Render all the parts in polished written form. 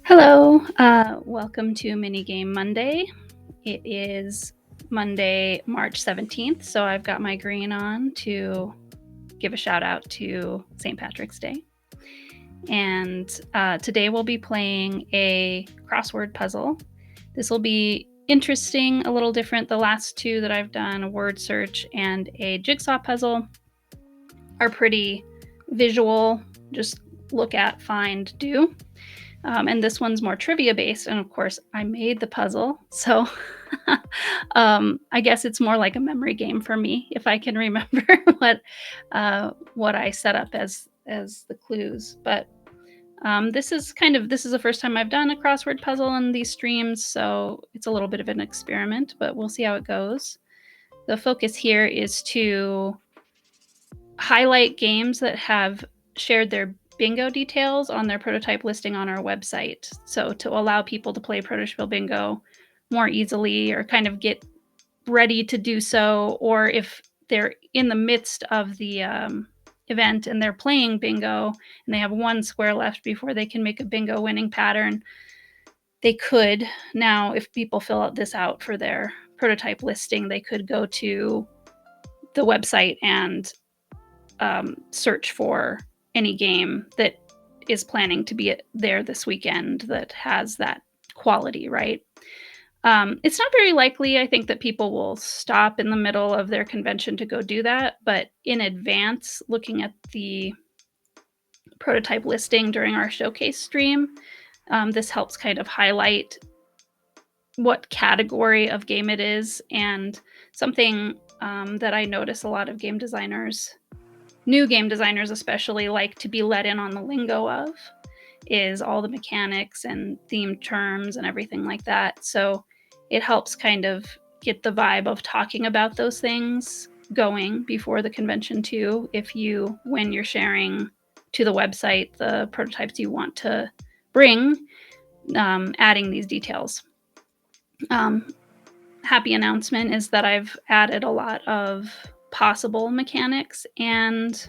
Hello, welcome to Minigame Monday. It is Monday, March 17th, so I've got my green on to give a shout out to St. Patrick's Day. And today we'll be playing a crossword puzzle. This will be interesting, a little different. The last two that I've done, a word search and a jigsaw puzzle, are pretty visual, just look at, find, do. And this one's more trivia based, and of course I made the puzzle, so I guess it's more like a memory game for me if I can remember what I set up as the clues. But this is the first time I've done a crossword puzzle on these streams, so it's a little bit of an experiment, but we'll see how it goes. The focus here is to highlight games that have shared their bingo details on their prototype listing on our website. So to allow people to play Protospiel Bingo more easily, or kind of get ready to do so, or if they're in the midst of the event and they're playing bingo and they have one square left before they can make a bingo winning pattern, they could now, if people fill out this out for their prototype listing, they could go to the website and search for any game that is planning to be there this weekend that has that quality, right? It's not very likely, I think, that people will stop in the middle of their convention to go do that, but in advance, looking at the prototype listing during our showcase stream, this helps kind of highlight what category of game it is. And something that I notice a lot of game designers, new game designers especially, like to be let in on the lingo of is all the mechanics and themed terms and everything like that. So it helps kind of get the vibe of talking about those things going before the convention too, when you're sharing to the website the prototypes you want to bring, adding these details. Happy announcement is that I've added a lot of possible mechanics and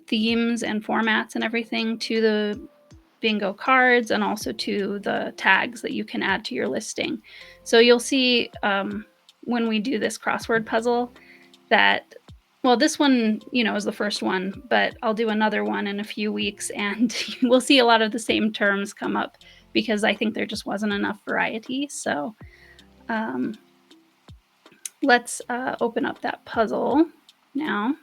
themes and formats and everything to the bingo cards, and also to the tags that you can add to your listing. So you'll see when we do this crossword puzzle that, well, this one, is the first one, but I'll do another one in a few weeks, and we'll see a lot of the same terms come up because I think there just wasn't enough variety. So let's open up that puzzle now.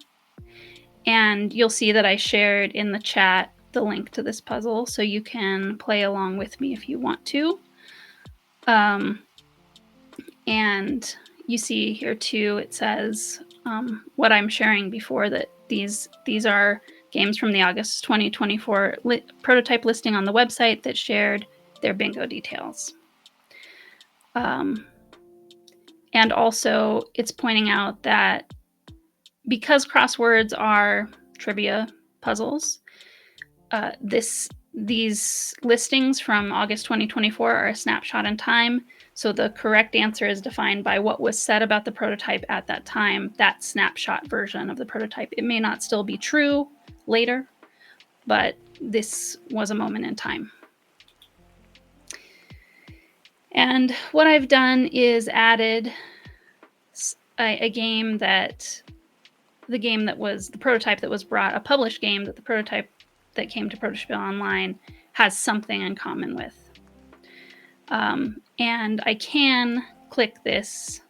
And you'll see that I shared in the chat the link to this puzzle, so you can play along with me if you want to. And you see here too, it says what I'm sharing before, that these are games from the August 2024 prototype listing on the website that shared their bingo details. And also it's pointing out that because crosswords are trivia puzzles, these listings from August 2024 are a snapshot in time. So the correct answer is defined by what was said about the prototype at that time, that snapshot version of the prototype. It may not still be true later, but this was a moment in time. And what I've done is added a game that was the prototype that was brought, a published game that the prototype that came to Protospiel Online has something in common with. And I can click this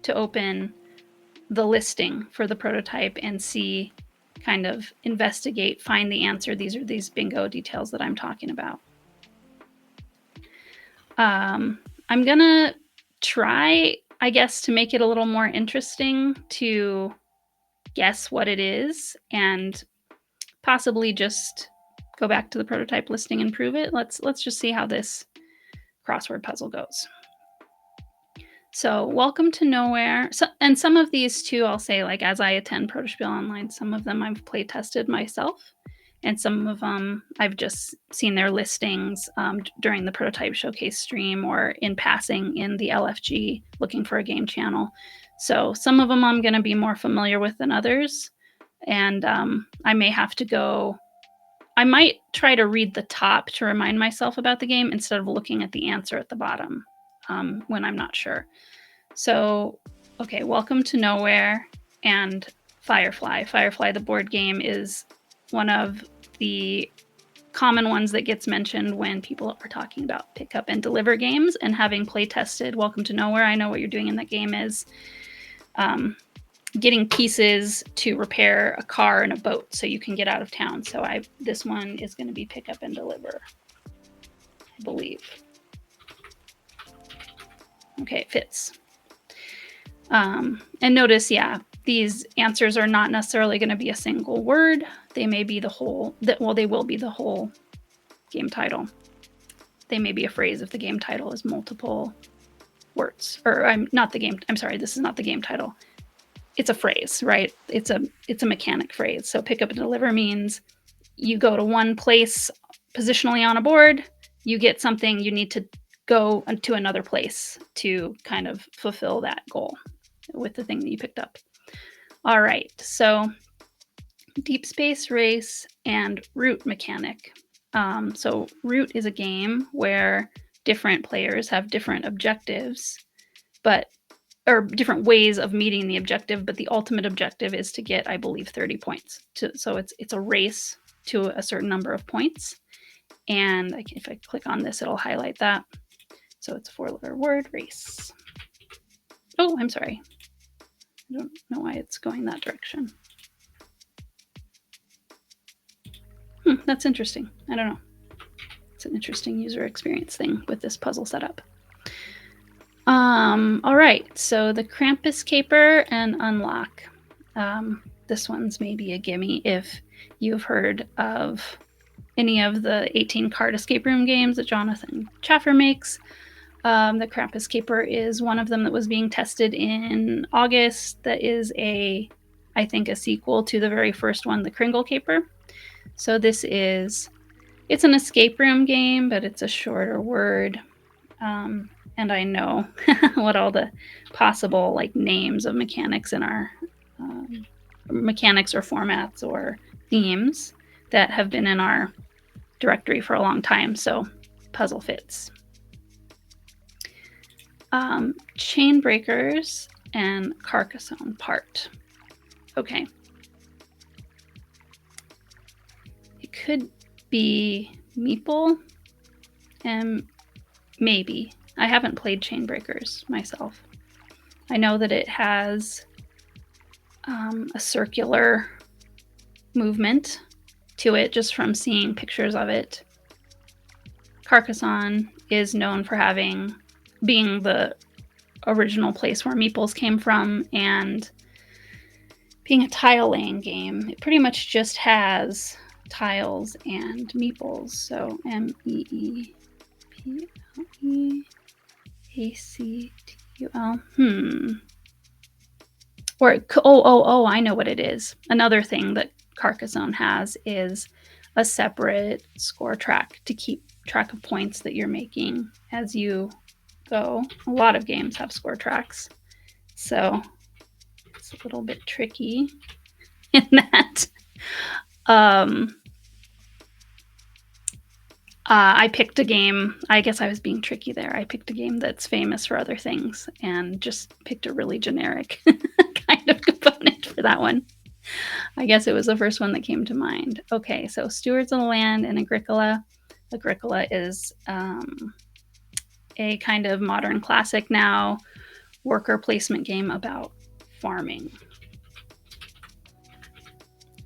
to open the listing for the prototype and see, kind of investigate, find the answer. These are these bingo details that I'm talking about. I'm gonna try, I guess, to make it a little more interesting to guess what it is, and possibly just go back to the prototype listing and prove it. Let's just see how this crossword puzzle goes. So welcome to nowhere. So, and some of these too, I'll say, like, as I attend Protospiel Online, some of them I've play tested myself, and some of them I've just seen their listings during the prototype showcase stream or in passing in the LFG looking for a game channel. So some of them I'm going to be more familiar with than others, and I may have to go I might try to read the top to remind myself about the game instead of looking at the answer at the bottom when I'm not sure. So, okay, Welcome to Nowhere and Firefly. Firefly, the board game, is one of the common ones that gets mentioned when people are talking about pick up and deliver games. And having play tested Welcome to Nowhere, I know what you're doing in that game is getting pieces to repair a car and a boat so you can get out of town. So this one is going to be pick up and deliver, I believe. Okay, it fits. And notice, yeah, these answers are not necessarily going to be a single word. They may be the whole, they will be the whole game title. They may be a phrase if the game title is multiple words. Or I'm sorry, this is not the game title. It's a phrase, right? It's a mechanic phrase. So pick up and deliver means you go to one place positionally on a board, you get something, you need to go to another place to kind of fulfill that goal with the thing that you picked up. All right, so Deep Space Race and Route Mechanic. So Route is a game where different players have different objectives, or different ways of meeting the objective, but the ultimate objective is to get, I believe, 30 points. So it's a race to a certain number of points. And if I click on this, it'll highlight that. So it's a 4-letter word, race. Oh, I'm sorry. I don't know why it's going that direction. That's interesting. I don't know. It's an interesting user experience thing with this puzzle setup. All right, so the Krampus Caper and Unlock. This one's maybe a gimme if you've heard of any of the 18 card escape room games that Jonathan Chaffer makes. The Krampus Caper is one of them that was being tested in August. That is I think a sequel to the very first one, the Kringle Caper. So it's an escape room game, but it's a shorter word. And I know what all the possible names of mechanics in our mechanics or formats or themes that have been in our directory for a long time. So puzzle fits. Chain Breakers and Carcassonne Part. Okay. It could be Meeple and maybe. I haven't played Chain Breakers myself. I know that it has a circular movement to it just from seeing pictures of it. Carcassonne is known for being the original place where meeples came from and being a tile laying game. It pretty much just has tiles and meeples. So MEEPLE. ACTUL. Or I know what it is. Another thing that Carcassonne has is a separate score track to keep track of points that you're making as you go. A lot of games have score tracks, so it's a little bit tricky in that. I picked a game. I guess I was being tricky there. I picked a game that's famous for other things and just picked a really generic kind of component for that one. I guess it was the first one that came to mind. Okay, so Stewards of the Land and Agricola. Agricola is a kind of modern classic now, worker placement game about farming.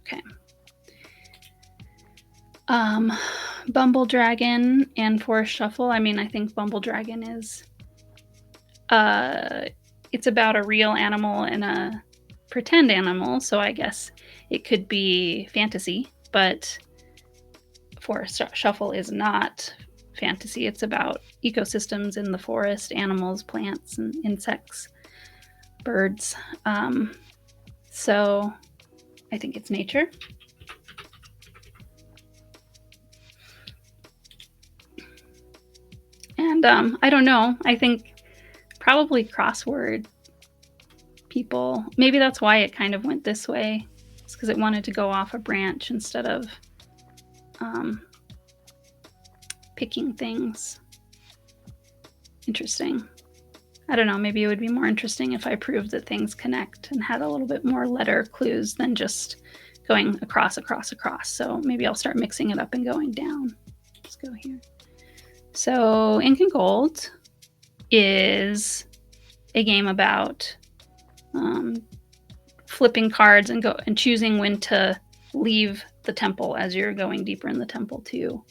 Okay. Bumble Dragon and Forest Shuffle. I mean, I think Bumble Dragon is it's about a real animal and a pretend animal, so I guess it could be fantasy, but Forest Shuffle is not fantasy. It's about ecosystems in the forest, animals, plants, and insects, birds. So I think it's nature. And I don't know. I think probably Crossword people. Maybe that's why it kind of went this way. It's because it wanted to go off a branch instead of picking things. Interesting. I don't know, maybe it would be more interesting if I proved that things connect and had a little bit more letter clues than just going across. So maybe I'll start mixing it up and going down. Let's go here. So Ink and Gold is a game about flipping cards and choosing when to leave the temple as you're going deeper in the temple to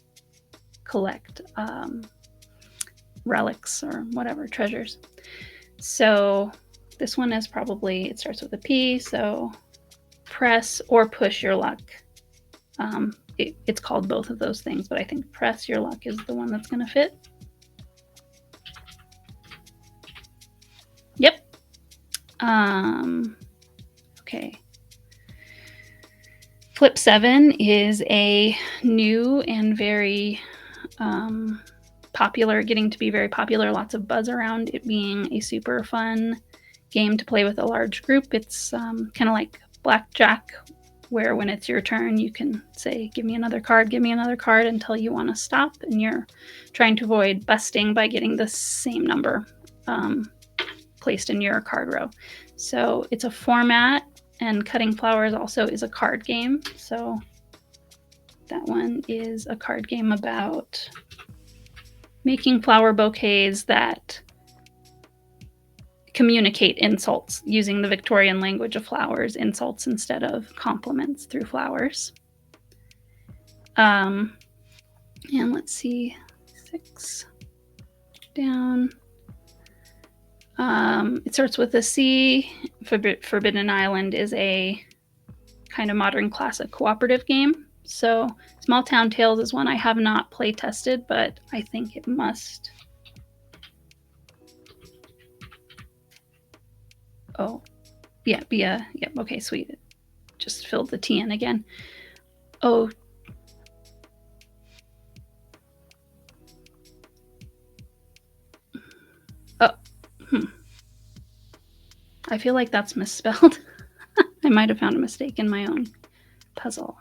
collect relics or whatever, treasures. So this one is probably, it starts with a P, so press or push your luck. It's called both of those things, but I think press your luck is the one that's going to fit. Yep. Okay. Flip 7 is a new and very popular, getting to be very popular, lots of buzz around it being a super fun game to play with a large group. It's kind of like blackjack, where when it's your turn, you can say, give me another card until you want to stop, and you're trying to avoid busting by getting the same number placed in your card row. So it's a format, and Cutting Flowers also is a card game. So that one is a card game about making flower bouquets that communicate insults using the Victorian language of flowers, insults instead of compliments through flowers. And let's see, 6 down. It starts with a C. Forbidden Island is a kind of modern classic cooperative game. So Small Town Tales is one I have not play tested, but I think it must. Oh, yeah, yep, okay, sweet. It just filled the T in again. Oh. I feel like that's misspelled. I might have found a mistake in my own puzzle.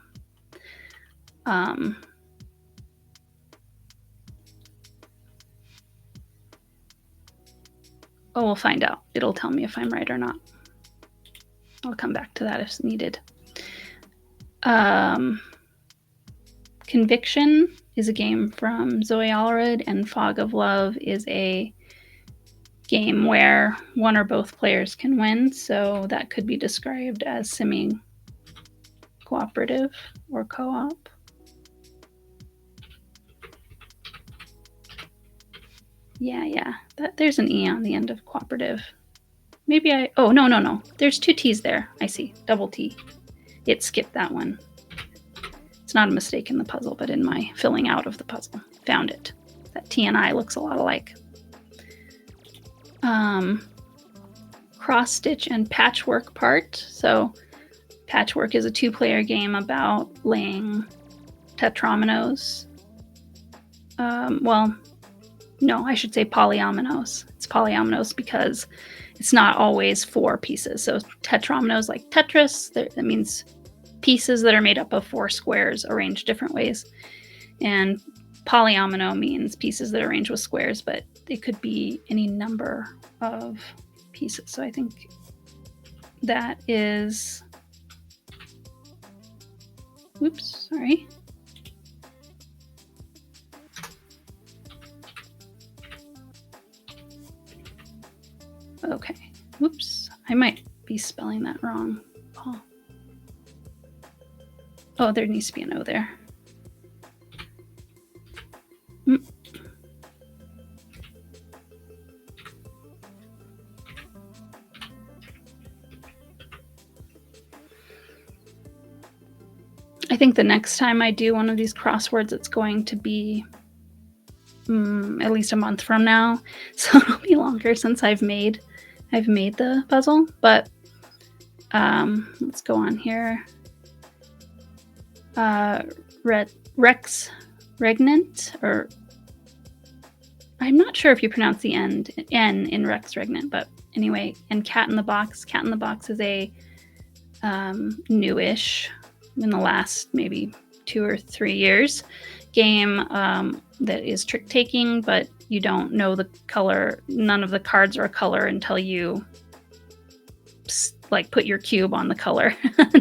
Oh, we'll find out. It'll tell me if I'm right or not. I'll come back to that if needed. Conviction is a game from Zoe Allred, and Fog of Love is a game where one or both players can win. So that could be described as semi-cooperative or co-op. Yeah. There's an E on the end of cooperative. Maybe oh, no. There's 2 T's there. I see. Double T. It skipped that one. It's not a mistake in the puzzle, but in my filling out of the puzzle. Found it. That T and I looks a lot alike. Cross Stitch and Patchwork Part. So Patchwork is a 2-player game about laying tetrominoes. Well, no, I should say polyominoes. It's polyominoes because it's not always 4 pieces. So tetrominoes, like Tetris, that means pieces that are made up of 4 squares arranged different ways. And polyomino means pieces that are arranged with squares, but it could be any number of pieces. So I think that is, oops, sorry. Okay, whoops, I might be spelling that wrong, Paul. Oh, there needs to be an O there. I think the next time I do one of these crosswords, it's going to be at least a month from now. So it'll be longer since I've made the puzzle. But let's go on here. Rex Regnant, or I'm not sure if you pronounce the N in Rex Regnant, but anyway, and Cat in the Box. Cat in the Box is a newish, in the last maybe 2 or 3 years game that is trick taking, but you don't know the color. None of the cards are a color until you like put your cube on the color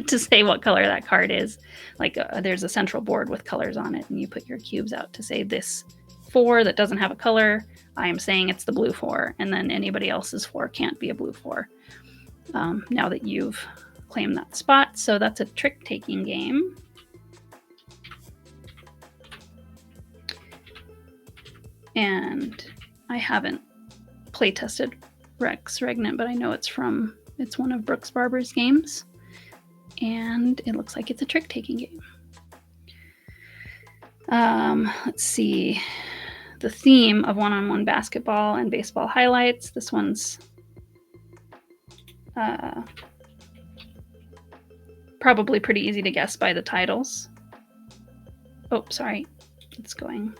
to say what color that card is. Like there's a central board with colors on it, and you put your cubes out to say this 4 that doesn't have a color, I am saying it's the blue 4, and then anybody else's 4 can't be a blue 4 now that you've claimed that spot. So that's a trick-taking game. And I haven't play tested Rex Regnant, but I know it's one of Brooks Barber's games, and it looks like it's a trick-taking game. Let's see. The theme of one-on-one basketball and baseball highlights. This one's probably pretty easy to guess by the titles. Oh, sorry. It's going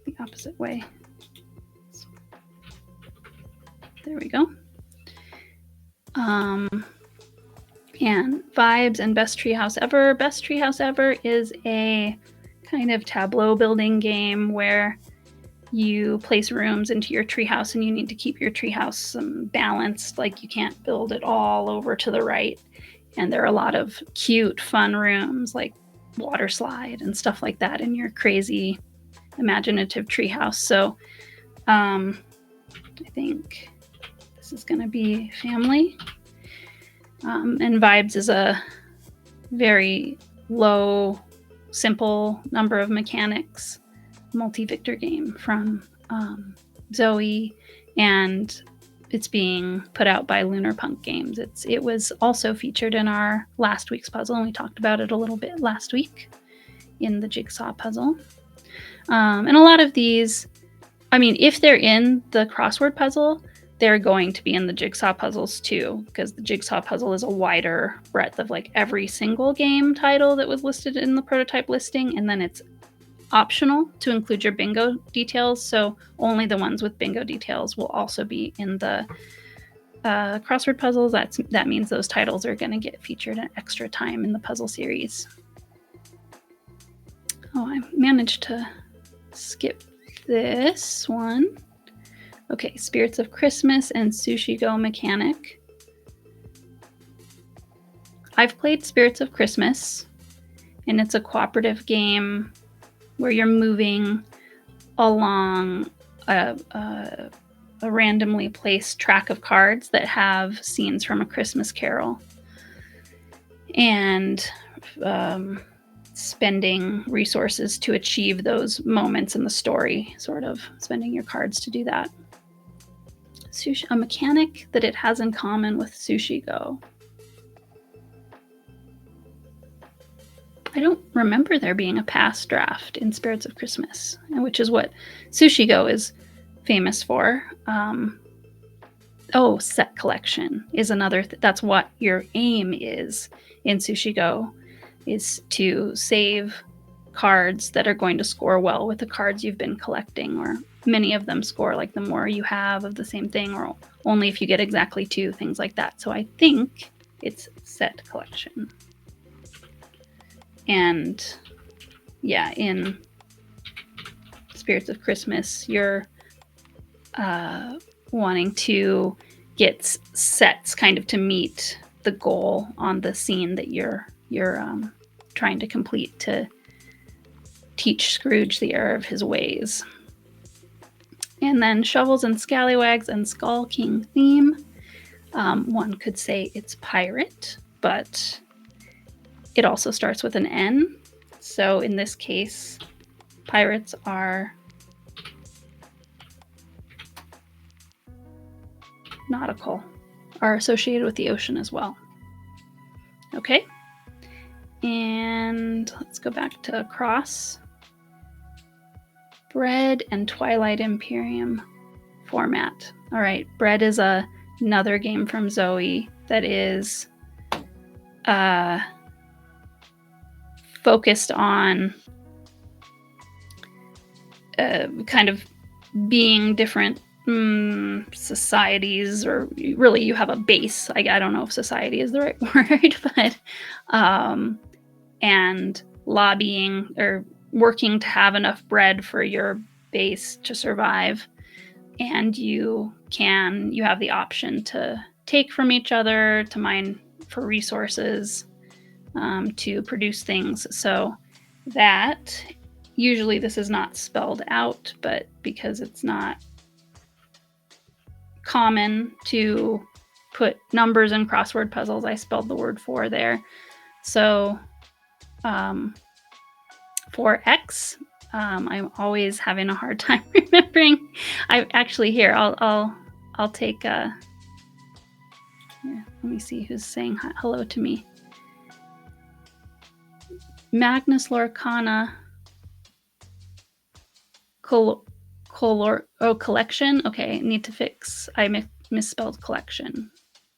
the opposite way. There we go. And Vibes and Best Treehouse Ever. Best Treehouse Ever is a kind of tableau building game where you place rooms into your treehouse, and you need to keep your treehouse balanced. Like, you can't build it all over to the right. And there are a lot of cute, fun rooms like water slide and stuff like that in your crazy, imaginative treehouse. So I think this is going to be family. And Vibes is a very low, simple number of mechanics multi-victor game from Zoe, and it's being put out by Lunar Punk Games. It was also featured in our last week's puzzle, and we talked about it a little bit last week in the jigsaw puzzle. And a lot of these, I mean, if they're in the crossword puzzle, they're going to be in the jigsaw puzzles too, because the jigsaw puzzle is a wider breadth of like every single game title that was listed in the prototype listing, and then it's optional to include your bingo details, so only the ones with bingo details will also be in the crossword puzzles. That means those titles are going to get featured an extra time in the puzzle series. Oh, I managed to skip this one. Okay, Spirits of Christmas and Sushi Go Mechanic. I've played Spirits of Christmas, and it's a cooperative game where you're moving along a randomly placed track of cards that have scenes from A Christmas Carol, and spending resources to achieve those moments in the story, sort of spending your cards to do that. A mechanic that it has in common with Sushi Go. I don't remember there being a past draft in Spirits of Christmas, which is what Sushi Go is famous for. Set collection is another. That's what your aim is in Sushi Go, is to save cards that are going to score well with the cards you've been collecting, or many of them score like the more you have of the same thing, or only if you get exactly 2, things like that. So I think it's set collection. And yeah, in Spirits of Christmas, you're wanting to get sets kind of to meet the goal on the scene that you're trying to complete to teach Scrooge the error of his ways. And then Shovels and Scallywags and Skull King theme. One could say it's pirate, but it also starts with an N. So in this case, pirates are nautical, are associated with the ocean as well. Okay. And let's go back to Cross. Bread and Twilight Imperium format. All right, Bread is another game from Zoe that is focused on kind of being different societies, or really you have a base. I don't know if society is the right word, but and lobbying or working to have enough bread for your base to survive. And you have the option to take from each other, to mine for resources, to produce things. So that, usually this is not spelled out, but because it's not common to put numbers in crossword puzzles, I spelled the word for there. So for X, I'm always having a hard time remembering. I actually, here, I'll take here, let me see who's saying hello to me. Magnus Lorcana collection. Okay, need to fix. I misspelled collection.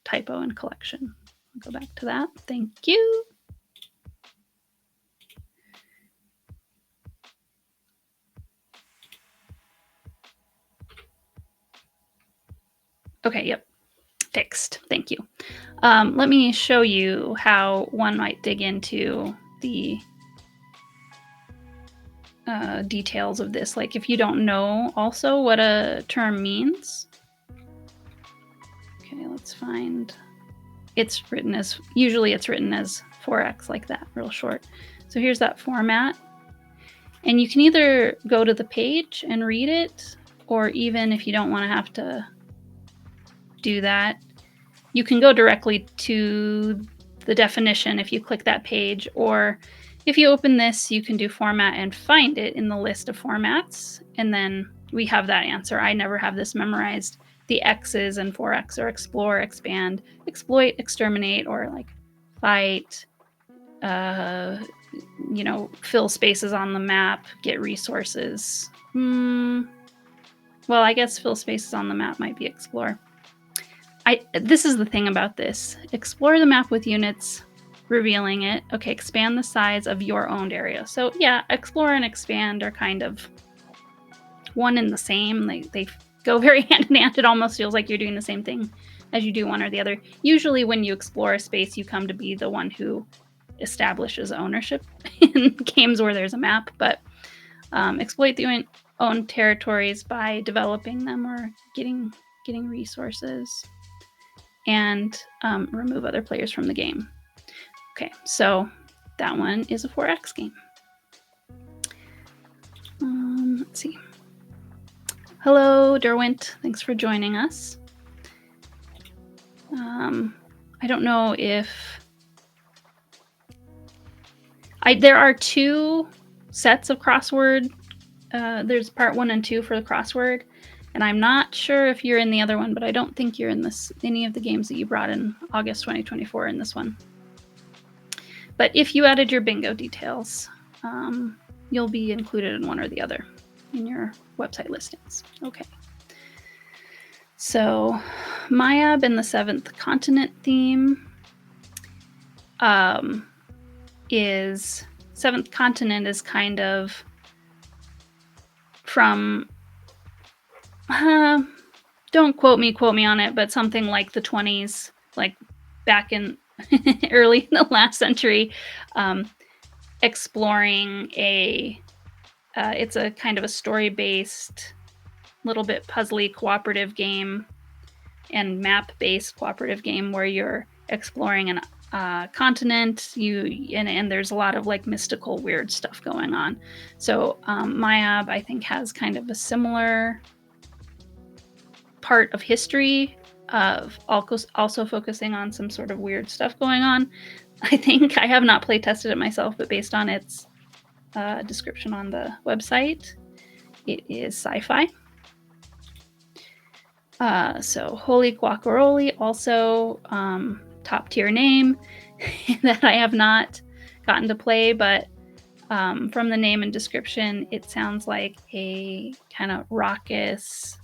Typo in collection. I'll go back to that. Thank you. Okay, yep. Fixed. Thank you. Let me show you how one might dig into the details of this. Like if you don't know also what a term means. Okay, let's find. Usually it's written as 4x like that, real short. So here's that format. And you can either go to the page and read it, or even if you don't want to have to do that, you can go directly to the definition if you click that page, or if you open this, you can do format and find it in the list of formats, and then we have that answer. I never have this memorized. The X's and 4X are explore, expand, exploit, exterminate, or like fight, fill spaces on the map, get resources. Well, I guess fill spaces on the map might be explore. This is the thing about this. Explore the map with units, revealing it. Okay, expand the size of your owned area. So yeah, explore and expand are kind of one and the same. They go very hand in hand. It almost feels like you're doing the same thing as you do one or the other. Usually when you explore a space, you come to be the one who establishes ownership in games where there's a map, but exploit the own territories by developing them or getting resources, and remove other players from the game. Okay, so that one is a 4X game. Let's see. Hello, Derwent. Thanks for joining us. I don't know if... there are two sets of crossword. There's part 1 and 2 for the crossword. And I'm not sure if you're in the other one, but I don't think you're in any of the games that you brought in August 2024 in this one. But if you added your bingo details, you'll be included in one or the other in your website listings. Okay. So Mayab and the Seventh Continent theme is... Seventh Continent is kind of from... don't quote me on it, but something like the 20s, like back in early in the last century, exploring it's a kind of a story-based, little bit puzzly cooperative game and map-based cooperative game where you're exploring an continent, and there's a lot of like mystical weird stuff going on. So Mayab, I think, has kind of a similar part of history of also focusing on some sort of weird stuff going on. I think I have not play tested it myself, but based on its description on the website, it is sci-fi. So Holy Guacamole, also top tier name that I have not gotten to play, but from the name and description, it sounds like a kind of raucous,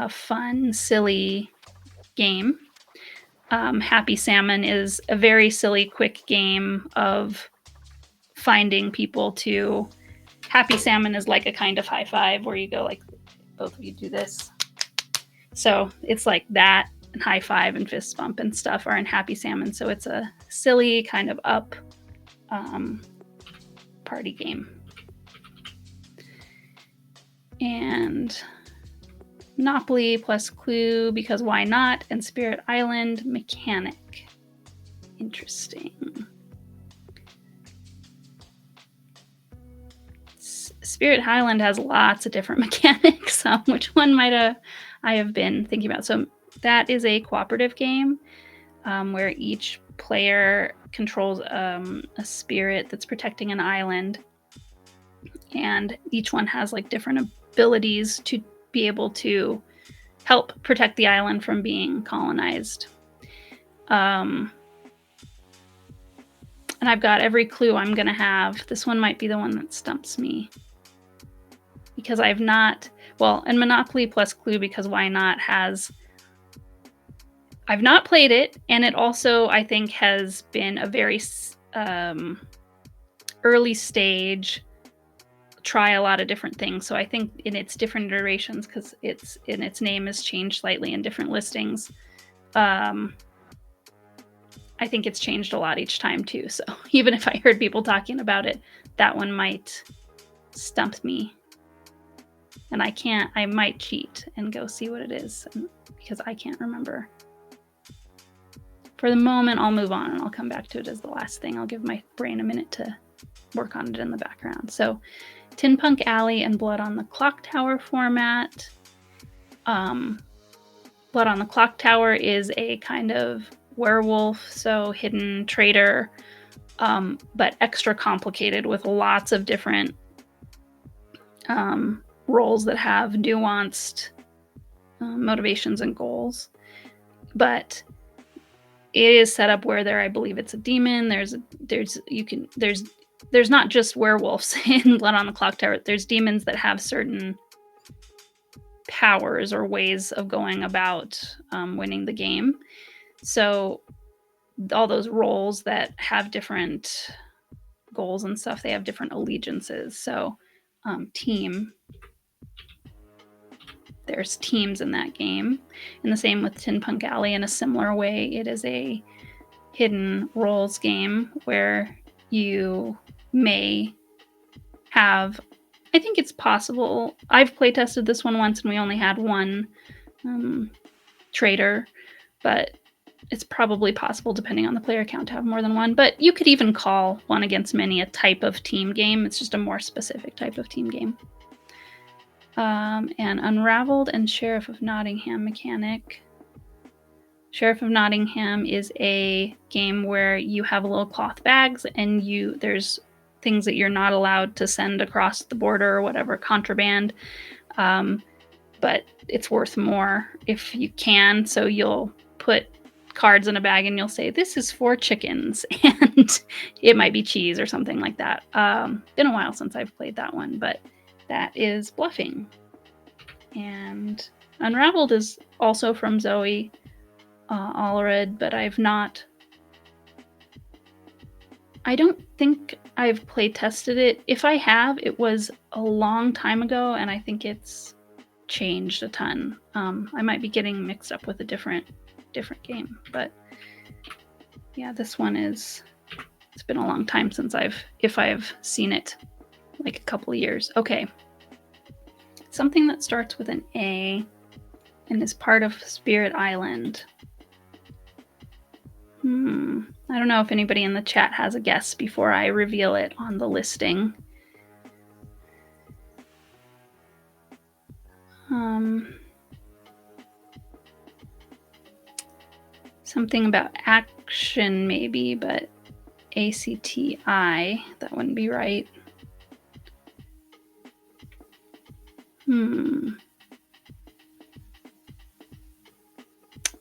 fun, silly game. Happy Salmon is a very silly, quick game of finding people to... Happy Salmon is like a kind of high five where you go like, both of you do this. So it's like that, and high five and fist bump and stuff are in Happy Salmon. So it's a silly kind of up party game. And Monopoly plus Clue, because why not? And Spirit Island mechanic. Interesting. Spirit Island has lots of different mechanics. Which one might I have been thinking about? So that is a cooperative game where each player controls a spirit that's protecting an island, and each one has like different abilities to be able to help protect the island from being colonized. And I've got every clue I'm going to have. This one might be the one that stumps me, because I've not, well, and Monopoly plus Clue, because why not, I've not played it, and it also, I think, has been a very early stage, try a lot of different things. So I think in its different iterations, because its name has changed slightly in different listings, I think it's changed a lot each time too. So even if I heard people talking about it, that one might stump me. And I might cheat and go see what it is, because I can't remember. For the moment, I'll move on and I'll come back to it as the last thing. I'll give my brain a minute to work on it in the background. So Tin Punk Alley and Blood on the Clock Tower format. Blood on the Clock Tower is a kind of werewolf, so hidden traitor, but extra complicated with lots of different roles that have nuanced motivations and goals. But it is set up where I believe it's a demon. There's not just werewolves in Blood on the Clock Tower. There's demons that have certain powers or ways of going about winning the game. So all those roles that have different goals and stuff, they have different allegiances. So there's teams in that game. And the same with Tin Punk Alley. In a similar way, it is a hidden roles game where you may have, I think it's possible, I've play tested this one once and we only had one traitor, but it's probably possible, depending on the player count, to have more than one. But you could even call One Against Many a type of team game. It's just a more specific type of team game. And Unraveled and Sheriff of Nottingham mechanic. Sheriff of Nottingham is a game where you have little cloth bags, and there's things that you're not allowed to send across the border or whatever, contraband, but it's worth more if you can. So you'll put cards in a bag and you'll say, this is for chickens, and it might be cheese or something like that. Been a while since I've played that one, but that is bluffing. And Unraveled is also from Zoe Allred, but I don't think I've play tested it. If I have, it was a long time ago, and I think it's changed a ton. I might be getting mixed up with a different game, but yeah, this one it's been a long time since if I've seen it, like a couple of years. Okay. Something that starts with an A and is part of Spirit Island. I don't know if anybody in the chat has a guess before I reveal it on the listing. Something about action maybe, but ACTI, that wouldn't be right.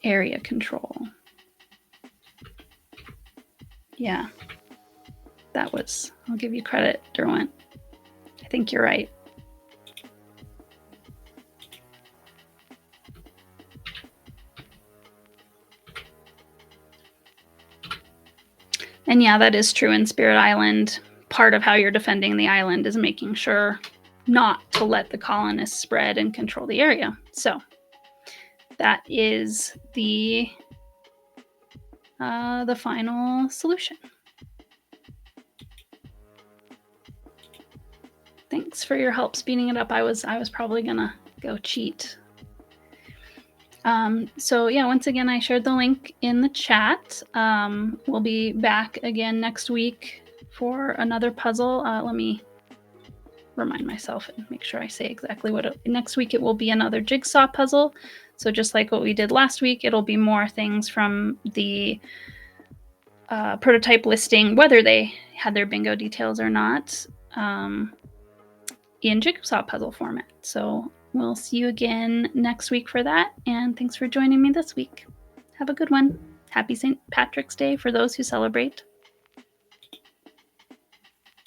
Area control. Yeah, I'll give you credit, Derwent. I think you're right. And yeah, that is true in Spirit Island. Part of how you're defending the island is making sure not to let the colonists spread and control the area. So that is the final solution. Thanks for your help speeding it up. I was probably gonna go cheat. So yeah, once again, I shared the link in the chat. We'll be back again next week for another puzzle. Let me remind myself and make sure I say exactly what next week it will be another jigsaw puzzle. So just like what we did last week, it'll be more things from the prototype listing, whether they had their bingo details or not, in jigsaw puzzle format. So we'll see you again next week for that, and thanks for joining me this week. Have a good one. Happy St. Patrick's Day for those who celebrate.